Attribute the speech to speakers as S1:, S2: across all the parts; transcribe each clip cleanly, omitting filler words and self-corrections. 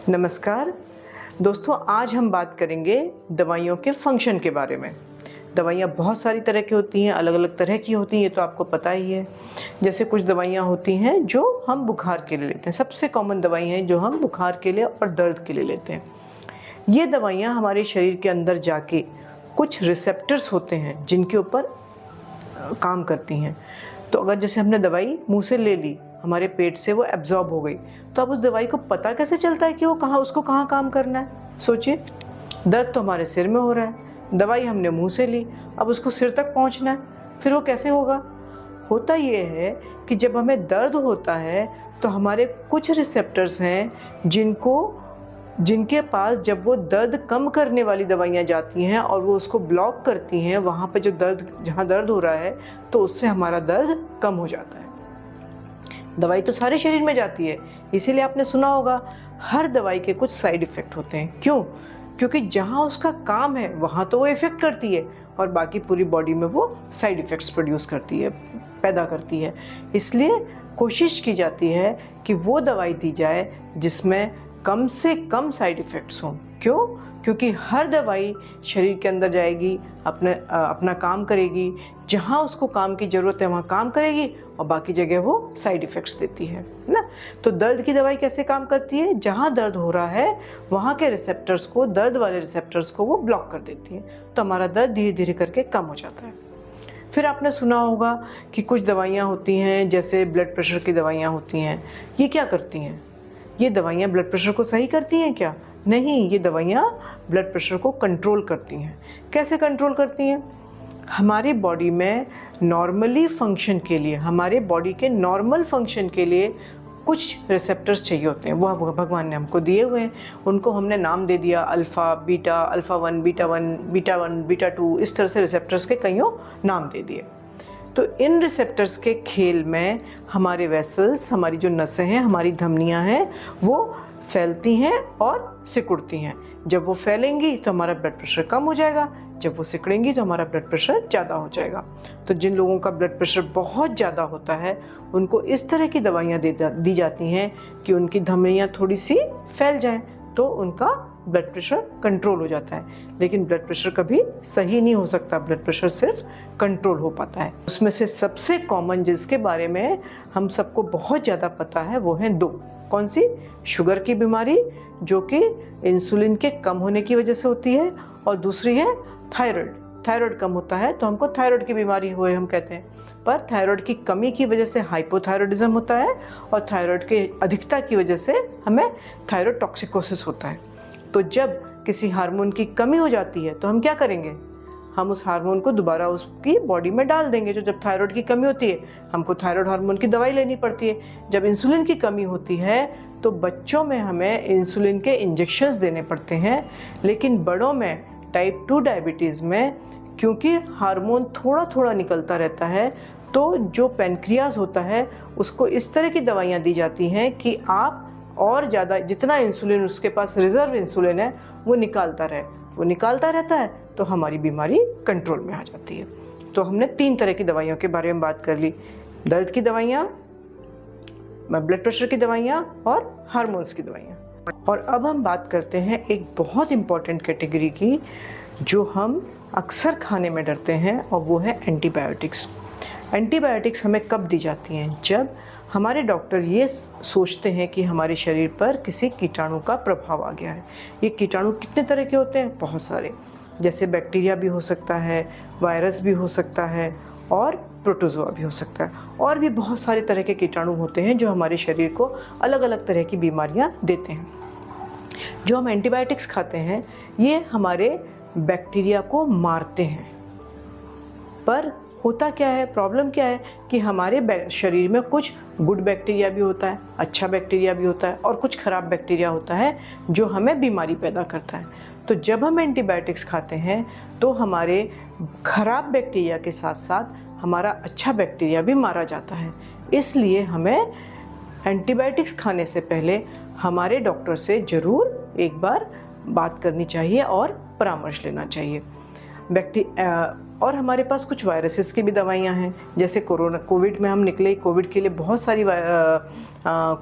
S1: नमस्कार दोस्तों, आज हम बात करेंगे दवाइयों के फंक्शन के बारे में। दवाइयाँ बहुत सारी तरह की होती हैं, अलग अलग तरह की होती हैं, ये तो आपको पता ही है। जैसे कुछ दवाइयाँ होती हैं जो हम बुखार के लिए लेते हैं, सबसे कॉमन दवाई हैं जो हम बुखार के लिए और दर्द के लिए लेते हैं। ये दवाइयाँ हमारे शरीर के अंदर जाके कुछ रिसेप्टर्स होते हैं जिनके ऊपर काम करती हैं। तो अगर जैसे हमने दवाई मुँह से ले ली, हमारे पेट से वो एब्जॉर्ब हो गई, तो अब उस दवाई को पता कैसे चलता है कि वो उसको कहाँ काम करना है। सोचिए, दर्द तो हमारे सिर में हो रहा है, दवाई हमने मुंह से ली, अब उसको सिर तक पहुंचना है, फिर वो कैसे होगा। होता ये है कि जब हमें दर्द होता है तो हमारे कुछ रिसेप्टर्स हैं जिनके पास जब वो दर्द कम करने वाली दवाइयाँ जाती हैं और वो उसको ब्लॉक करती हैं, वहाँ पे जहाँ दर्द हो रहा है, तो उससे हमारा दर्द कम हो जाता है। दवाई तो सारे शरीर में जाती है, इसीलिए आपने सुना होगा हर दवाई के कुछ साइड इफ़ेक्ट होते हैं। क्यों? क्योंकि जहाँ उसका काम है वहाँ तो वो इफ़ेक्ट करती है और बाकी पूरी बॉडी में वो साइड इफ़ेक्ट्स प्रोड्यूस करती है, पैदा करती है। इसलिए कोशिश की जाती है कि वो दवाई दी जाए जिसमें कम से कम साइड इफ़ेक्ट्स हों। क्यों? क्योंकि हर दवाई शरीर के अंदर जाएगी, अपना काम करेगी, जहाँ उसको काम की ज़रूरत है वहाँ काम करेगी और बाकी जगह वो साइड इफ़ेक्ट्स देती है ना। तो दर्द की दवाई कैसे काम करती है? जहाँ दर्द हो रहा है वहाँ के रिसेप्टर्स को, दर्द वाले रिसेप्टर्स को वो ब्लॉक कर देती है, तो हमारा दर्द धीरे धीरे करके कम हो जाता है। फिर आपने सुना होगा कि कुछ दवाइयाँ होती हैं, जैसे ब्लड प्रेशर की दवाइयाँ होती हैं। ये क्या करती हैं? ये दवाइयाँ ब्लड प्रेशर को सही करती हैं क्या? नहीं, ये दवाइयाँ ब्लड प्रेशर को कंट्रोल करती हैं। कैसे कंट्रोल करती हैं? हमारी बॉडी में नॉर्मली फंक्शन के लिए, हमारे बॉडी के नॉर्मल फंक्शन के लिए कुछ रिसेप्टर्स चाहिए होते हैं, वो भगवान ने हमको दिए हुए हैं। उनको हमने नाम दे दिया अल्फ़ा, बीटा, अल्फ़ा 1, बीटा 2, इस तरह से रिसेप्टर्स के कईयों नाम दे दिए। तो इन रिसेप्टर्स के खेल में हमारे वेसल्स, हमारी जो नसें हैं, हमारी धमनियां हैं, वो फैलती हैं और सिकुड़ती हैं। जब वो फैलेंगी तो हमारा ब्लड प्रेशर कम हो जाएगा, जब वो सिकुड़ेंगी तो हमारा ब्लड प्रेशर ज़्यादा हो जाएगा। तो जिन लोगों का ब्लड प्रेशर बहुत ज़्यादा होता है उनको इस तरह की दवाइयाँ दी जाती हैं कि उनकी धमनियाँ थोड़ी सी फैल जाएं, तो उनका ब्लड प्रेशर कंट्रोल हो जाता है। लेकिन ब्लड प्रेशर कभी सही नहीं हो सकता, ब्लड प्रेशर सिर्फ कंट्रोल हो पाता है। उसमें से सबसे कॉमन जिसके बारे में हम सबको बहुत ज़्यादा पता है वो हैं दो। कौन सी? शुगर की बीमारी, जो कि इंसुलिन के कम होने की वजह से होती है, और दूसरी है थायराइड। थायराइड कम होता है तो हमको थायराइड की बीमारी हुए हम कहते हैं, पर थायराइड की कमी की वजह से हाइपोथायराइडिज्म होता है और थायराइड के अधिकता की वजह से हमें थायराइड टॉक्सिकोसिस होता है। तो जब किसी हार्मोन की कमी हो जाती है तो हम क्या करेंगे? हम उस हार्मोन को दोबारा उसकी बॉडी में डाल देंगे। जब थायराइड की कमी होती है हमको थायराइड हार्मोन की दवाई लेनी पड़ती है। जब इंसुलिन की कमी होती है तो बच्चों में हमें इंसुलिन के इंजेक्शंस देने पड़ते हैं, लेकिन बड़ों में, टाइप 2 डायबिटीज़ में, क्योंकि हार्मोन थोड़ा थोड़ा निकलता रहता है, तो जो पैनक्रियाज होता है उसको इस तरह की दवाइयाँ दी जाती हैं कि आप और ज़्यादा, जितना इंसुलिन उसके पास रिजर्व इंसुलिन है वो निकालता रहता है, तो हमारी बीमारी कंट्रोल में आ जाती है। तो हमने 3 तरह की दवाइयों के बारे में बात कर ली, दर्द की दवाइयाँ, ब्लड प्रेशर की दवाइयाँ और हार्मोन्स की दवाइयाँ। और अब हम बात करते हैं एक बहुत इम्पॉर्टेंट कैटेगरी की जो हम अक्सर खाने में डरते हैं, और वो है एंटीबायोटिक्स। एंटीबायोटिक्स हमें कब दी जाती हैं? जब हमारे डॉक्टर ये सोचते हैं कि हमारे शरीर पर किसी कीटाणु का प्रभाव आ गया है। ये कीटाणु कितने तरह के होते हैं? बहुत सारे। जैसे बैक्टीरिया भी हो सकता है, वायरस भी हो सकता है और प्रोटोजोआ भी हो सकता है, और भी बहुत सारे तरह के कीटाणु होते हैं जो हमारे शरीर को अलग अलग तरह की बीमारियां देते हैं। जो हम एंटीबायोटिक्स खाते हैं ये हमारे बैक्टीरिया को मारते हैं, पर होता क्या है, प्रॉब्लम क्या है कि हमारे शरीर में कुछ गुड बैक्टीरिया भी होता है, अच्छा बैक्टीरिया भी होता है, और कुछ खराब बैक्टीरिया होता है जो हमें बीमारी पैदा करता है। तो जब हम एंटीबायोटिक्स खाते हैं तो हमारे खराब बैक्टीरिया के साथ साथ हमारा अच्छा बैक्टीरिया भी मारा जाता है। इसलिए हमें एंटीबायोटिक्स खाने से पहले हमारे डॉक्टर से ज़रूर एक बार बात करनी चाहिए और परामर्श लेना चाहिए। और हमारे पास कुछ वायरसेस की भी दवाइयाँ हैं, जैसे कोविड में हम निकले, कोविड के लिए बहुत सारी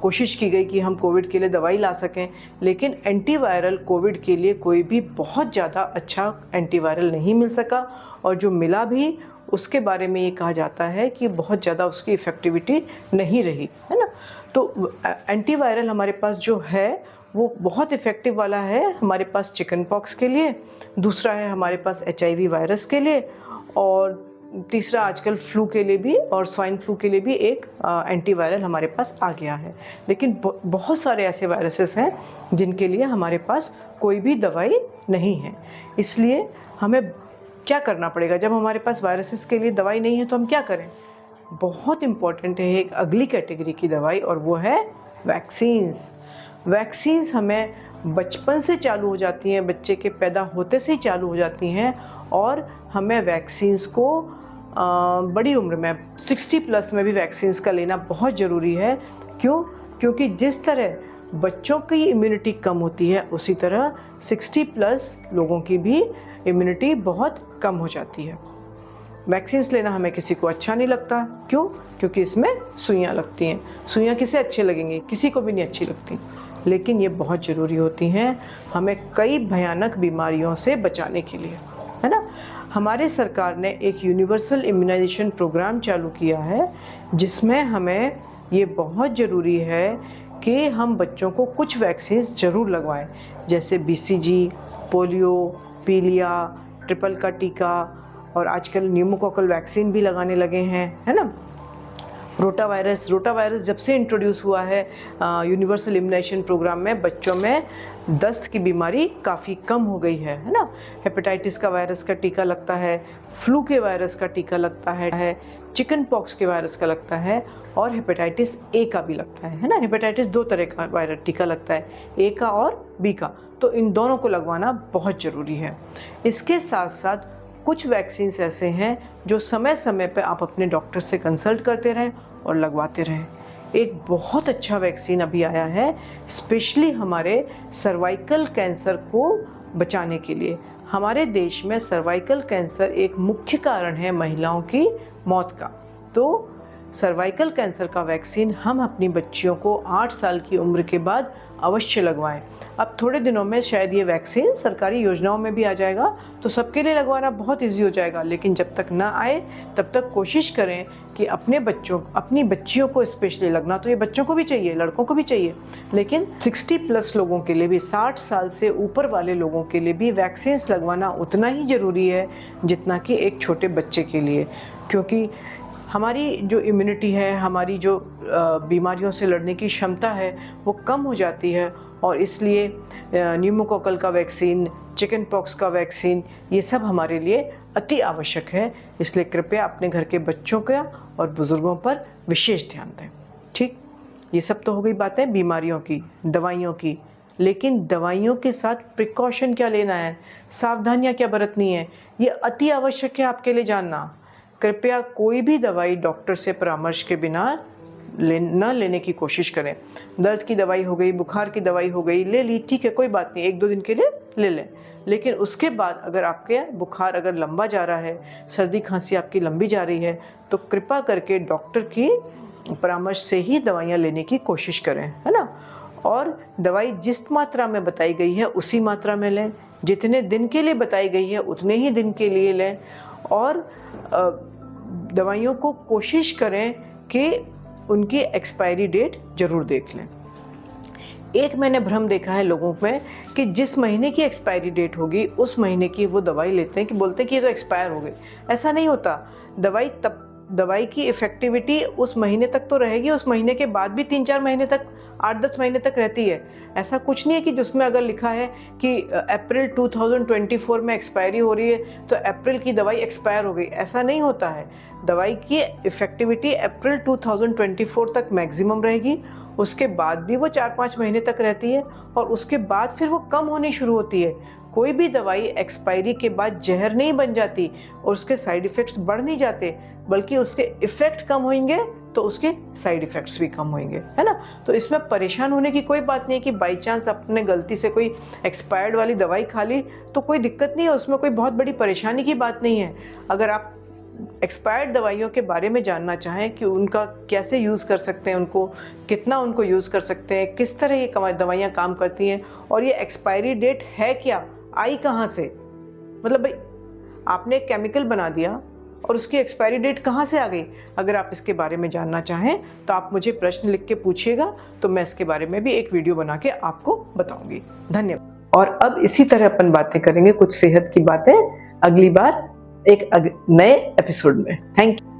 S1: कोशिश की गई कि हम कोविड के लिए दवाई ला सकें, लेकिन एंटीवायरल कोविड के लिए कोई भी बहुत ज़्यादा अच्छा एंटीवायरल नहीं मिल सका, और जो मिला भी उसके बारे में ये कहा जाता है कि बहुत ज़्यादा उसकी इफ़ेक्टिविटी नहीं रही, है ना। तो एंटीवायरल हमारे पास जो है वो बहुत इफ़ेक्टिव वाला है हमारे पास चिकन पॉक्स के लिए, दूसरा है हमारे पास HIV वायरस के लिए, और तीसरा आजकल फ्लू के लिए भी और स्वाइन फ्लू के लिए भी एक एंटीवायरल हमारे पास आ गया है। लेकिन बहुत सारे ऐसे वायरसेस हैं जिनके लिए हमारे पास कोई भी दवाई नहीं है। इसलिए हमें क्या करना पड़ेगा, जब हमारे पास वायरसेस के लिए दवाई नहीं है तो हम क्या करें? बहुत इम्पॉर्टेंट है एक अगली कैटेगरी की दवाई, और वो है वैक्सीन्स। वैक्सीन्स हमें बचपन से चालू हो जाती हैं, बच्चे के पैदा होते से ही चालू हो जाती हैं, और हमें वैक्सीन्स को बड़ी उम्र में 60+ में भी वैक्सीन्स का लेना बहुत ज़रूरी है। क्यों? क्योंकि जिस तरह बच्चों की इम्यूनिटी कम होती है, उसी तरह 60+ लोगों की भी इम्यूनिटी बहुत कम हो जाती है। वैक्सीन्स लेना हमें किसी को अच्छा नहीं लगता। क्यों? क्योंकि इसमें सुइयाँ लगती हैं। सुइयाँ किसे अच्छे लगेंगी? किसी को भी नहीं अच्छी लगती, लेकिन ये बहुत ज़रूरी होती हैं हमें कई भयानक बीमारियों से बचाने के लिए, है ना। हमारे सरकार ने एक यूनिवर्सल इम्यूनाइजेशन प्रोग्राम चालू किया है, जिसमें हमें ये बहुत ज़रूरी है कि हम बच्चों को कुछ वैक्सीन्स ज़रूर लगवाएं, जैसे BCG, पोलियो, पीलिया, ट्रिपल का टीका, और आजकल न्यूमोकोकल वैक्सीन भी लगाने लगे हैं, है ना। रोटावायरस जब से इंट्रोड्यूस हुआ है यूनिवर्सल इम्यूनाइजेशन प्रोग्राम में, बच्चों में दस्त की बीमारी काफ़ी कम हो गई है ना। हेपेटाइटिस का वायरस का टीका लगता है, फ्लू के वायरस का टीका लगता है, चिकन पॉक्स के वायरस का लगता है, और हेपेटाइटिस A का भी लगता है ना। हेपेटाइटिस 2 तरह का वायरस टीका लगता है, A का और B का, तो इन दोनों को लगवाना बहुत ज़रूरी है। इसके साथ साथ कुछ वैक्सीन्स ऐसे हैं जो समय समय पर आप अपने डॉक्टर से कंसल्ट करते रहें और लगवाते रहें। एक बहुत अच्छा वैक्सीन अभी आया है स्पेशली हमारे सर्वाइकल कैंसर को बचाने के लिए। हमारे देश में सर्वाइकल कैंसर एक मुख्य कारण है महिलाओं की मौत का, तो सर्वाइकल कैंसर का वैक्सीन हम अपनी बच्चियों को 8 साल की उम्र के बाद अवश्य लगवाएं। अब थोड़े दिनों में शायद ये वैक्सीन सरकारी योजनाओं में भी आ जाएगा, तो सबके लिए लगवाना बहुत इजी हो जाएगा। लेकिन जब तक ना आए तब तक कोशिश करें कि अपने बच्चों, अपनी बच्चियों को स्पेशली लगना, तो ये बच्चों को भी चाहिए, लड़कों को भी चाहिए, लेकिन 60+ लोगों के लिए भी, 60 साल से ऊपर वाले लोगों के लिए भी वैक्सीन्स लगवाना उतना ही ज़रूरी है जितना कि एक छोटे बच्चे के लिए। क्योंकि हमारी जो इम्यूनिटी है, हमारी जो बीमारियों से लड़ने की क्षमता है, वो कम हो जाती है, और इसलिए न्यूमोकोकल का वैक्सीन, चिकन पॉक्स का वैक्सीन, ये सब हमारे लिए अति आवश्यक है। इसलिए कृपया अपने घर के बच्चों का और बुज़ुर्गों पर विशेष ध्यान दें। ठीक, ये सब तो हो गई बातें बीमारियों की, दवाइयों की, लेकिन दवाइयों के साथ प्रिकॉशन क्या लेना है, सावधानियाँ क्या बरतनी है, ये अति आवश्यक है आपके लिए जानना। कृपया कोई भी दवाई डॉक्टर से परामर्श के बिना न लेने की कोशिश करें। दर्द की दवाई हो गई, बुखार की दवाई हो गई, ले ली, ठीक है, कोई बात नहीं, 1-2 दिन के लिए ले लें, लेकिन उसके बाद अगर आपके बुखार अगर लंबा जा रहा है, सर्दी खांसी आपकी लंबी जा रही है, तो कृपा करके डॉक्टर की परामर्श से ही दवाइयाँ लेने की कोशिश करें, है ना। और दवाई जिस मात्रा में बताई गई है उसी मात्रा में लें, जितने दिन के लिए बताई गई है उतने ही दिन के लिए लें, और दवाइयों को कोशिश करें कि उनकी एक्सपायरी डेट ज़रूर देख लें। एक मैंने भ्रम देखा है लोगों में कि जिस महीने की एक्सपायरी डेट होगी उस महीने की वो दवाई लेते हैं, कि बोलते हैं कि ये तो एक्सपायर हो गई। ऐसा नहीं होता। दवाई की इफ़ेक्टिविटी उस महीने तक तो रहेगी, उस महीने के बाद भी 3-4 महीने तक, 8-10 महीने तक रहती है। ऐसा कुछ नहीं है कि जिसमें अगर लिखा है कि अप्रैल 2024 में एक्सपायरी हो रही है तो अप्रैल की दवाई एक्सपायर हो गई, ऐसा नहीं होता है। दवाई की इफ़ेक्टिविटी अप्रैल 2024 तक मैक्सिमम रहेगी, उसके बाद भी वो 4-5 महीने तक रहती है, और उसके बाद फिर वो कम होनी शुरू होती है। कोई भी दवाई एक्सपायरी के बाद जहर नहीं बन जाती और उसके साइड इफ़ेक्ट्स बढ़ नहीं जाते, बल्कि उसके इफ़ेक्ट कम होंगे तो उसके साइड इफ़ेक्ट्स भी कम होंगे, है ना। तो इसमें परेशान होने की कोई बात नहीं है कि बाई चांस आपने गलती से कोई एक्सपायर्ड वाली दवाई खा ली तो कोई दिक्कत नहीं है, उसमें कोई बहुत बड़ी परेशानी की बात नहीं है। अगर आप एक्सपायर्ड दवाइयों के बारे में जानना चाहें कि उनका कैसे यूज़ कर सकते हैं, उनको कितना उनको यूज़ कर सकते हैं, किस तरह ये दवाइयाँ काम करती हैं और ये एक्सपायरी डेट है क्या, आई कहाँ से, मतलब भाई आपने एक केमिकल बना दिया और उसकी एक्सपायरी डेट कहाँ से आ गई। अगर आप इसके बारे में जानना चाहें तो आप मुझे प्रश्न लिख के पूछिएगा, तो मैं इसके बारे में भी एक वीडियो बना के आपको बताऊंगी। धन्यवाद। और अब इसी तरह अपन बातें करेंगे कुछ सेहत की बातें अगली बार एक नए एपिसोड में। Thank you.